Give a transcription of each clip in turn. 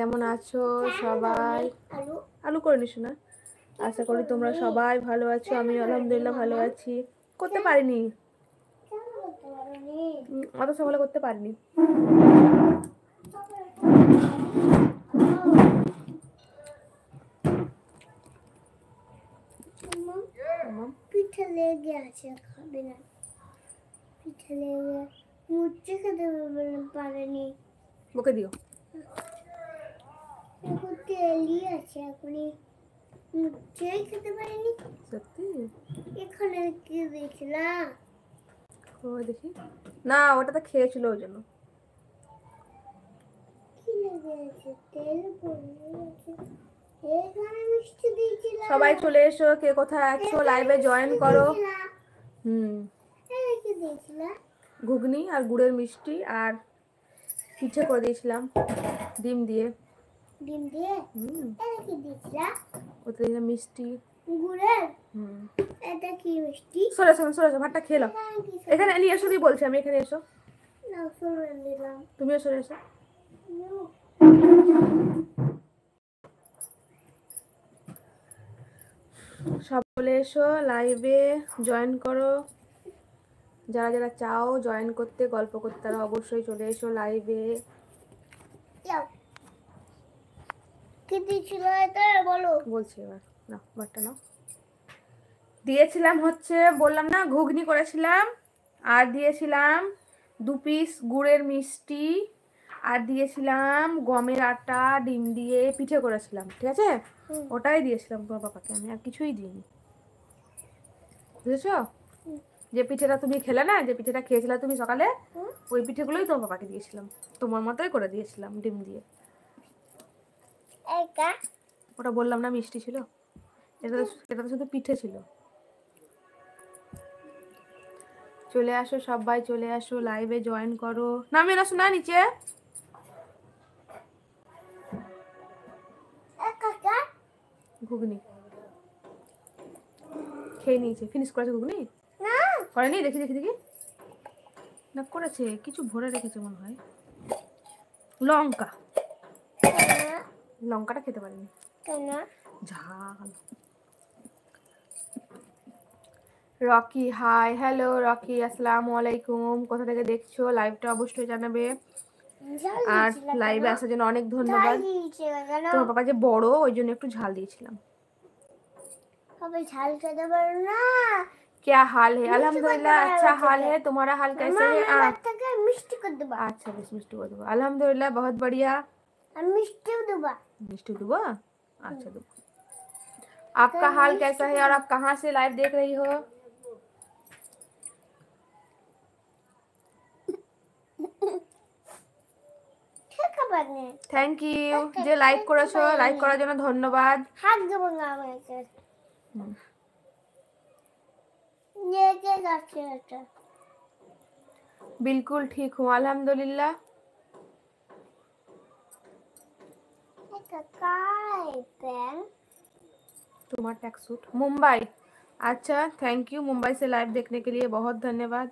কেমন আছো সবাই? আলু করে নিস না। আশা করি তোমরা সবাই ভালো আছো। আমি আলহামদুলিল্লাহ ভালো আছি। করতে পারিনি, অত সকালে করতে পারিনি। পিঠে লেগে আছে, খাবে না। পিঠে লেগে মুচি খেতে পারেনি। ওকে দিও। তেলই আছে, এখনই মুচেই খেতে পারেনি। সত্যি? এখানে কি দেখলাম? ও দেখি না, ওটাতে খেয়েছিল ওই জন্য। কি লেগে আছে? তেল পড়ে আছে। এখানে মিষ্টি দিয়েছিলাম। সবাই চলে এসো, কে কোথায় আছো লাইভে জয়েন করো। কি দিয়েছিলাম? ঘুগনি আর গুড়ের মিষ্টি আর পিঠে করে দিয়েছিলাম ডিম দিয়ে। ডিম দিয়ে? এটা কি দিয়েছিলাম? ওতে দিলাম মিষ্টি গুড়ের। এটা কি মিষ্টি? সরে এসো, সরে এসো, ভাতটা খেয়ে নাও। এখানে নিয়ে এসো, দিয়ে বলছি আমি, এখানে এসো। না, সরে দিলাম। তুমিও সরে এসো। সব চলে এসো লাইভে জয়েন করো। যারা যারা চাও জয়েন করতে, গল্প করতে, তারা অবশ্যই চলে এসো লাইভে। কি দিয়েছিল এটা বলো? বলছি এবার না, ভাতটা নাও। দিয়েছিলাম হচ্ছে, বললাম না, ঘুগনি করেছিলাম, আর দিয়েছিলাম 2 পিস গুড়ের মিষ্টি, আর দিয়েছিলাম গমের আটা ডিম দিয়ে পিঠে করেছিলাম, ঠিক আছে? ওটাই দিয়েছিলাম তোমার পাপাকে, আমি আর কিছুই দিইনি, বুঝেছো? যে পিঠেটা তুমি খেলে না, যে পিঠেটা খেয়েছিলে তুমি সকালে, ওই পিঠেগুলোই তোমার পাপাকে দিয়েছিলাম, তোমার মতোই করে দিয়েছিলাম ডিম দিয়ে। ওটা বললাম না মিষ্টি ছিল, এটা তো শুধু পিঠে ছিল। চলে আসো সবাই, চলে আসো লাইভে জয়েন করো। নামিয়ে না শোনা নিচে। ঘুগনি খেয়ে নিয়েছে, ফিনিশ করেছে ঘুগনি? না করেনি, দেখি দেখি দেখি। না করেছে, কিছু ভরে রেখেছে মনে হয়। লঙ্কা, লঙ্কাটা খেতে পারিনি, ঝাল। রকি হাই, হ্যালো রকি, আসসালামু আলাইকুম। কোথা থেকে দেখছো লাইভটা অবশ্যই জানাবে। আর লাইভে আসার জন্য অনেক ধন্যবাদ। তোমার পাপা যে বড়, ওই জন্য একটু ঝাল দিয়েছিলাম। সবাই ঝাল খেতে পারো না। क्या हाल है? अल्हम्दुलिल्लाह अच्छा हाल है। तुम्हारा हाल कैसे है? मिष्टी कर दूबा। अच्छा बस मिष्टी कर दूबा। अल्हम्दुलिल्लाह बहुत बढ़िया। मिष्टी दूबा। मिष्टी दूबा? अच्छा दूबा। आपका हाल कैसा है और आप कहाँ से लाइव देख रही हो? থ্যাংক ইউ যে লাইক করেছো, লাইক করার জন্য ধন্যবাদ। হাত দেবো না আমাকে। ये क्या करते हैं? बिल्कुल ठीक हूँ अल्हम्दुलिल्लाह। तुम्हारा टैक्स सूट मुंबई। अच्छा थैंक यू, मुंबई से लाइव देखने के लिए बहुत धन्यवाद।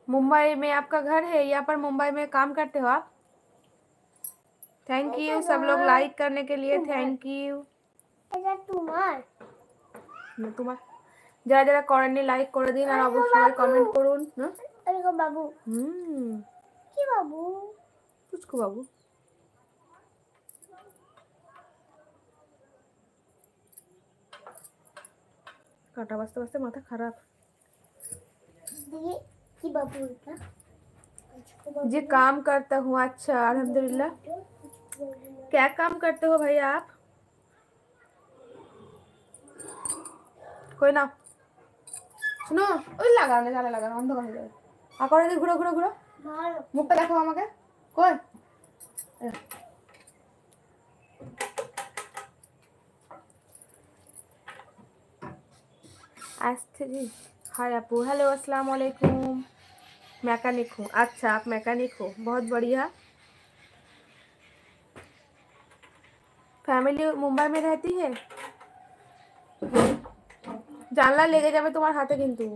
मुंबई में आपका घर है? यहाँ पर मुंबई में काम करते हो आप? थैंक यू सब लोग लाइक करने के लिए, थैंक यू। তোমার যারা যারা করেননি লাইক করে দিন, আর অবশ্যই কমেন্ট করুন। বাবু কি বাবু? পুচকু বাবু। কাটা বাজতে বাজতে মাথা খারাপ। কি বাবু এটা? जी काम करता हूँ। अच्छा अल्हम्दुलिल्लाह। क्या काम करते हो भाई आप? कोई ना শুনো, ওই লাগানো জানা লাগানো অন্ধকার হয়ে যাবে। আকার দিকে ঘুরো ঘুরো ঘুরো, মুখটা দেখো আমাকে। কই आस्थे जी। हाय अपू, हेलो अस्सलाम वालेकुम। मैकेनिक हूँ। अच्छा आप मैकेनिक हो, बहुत बढ़िया। फैमिली मुंबई में रहती है? জানলা লেগে যাবে তোমার হাতে কিন্তু।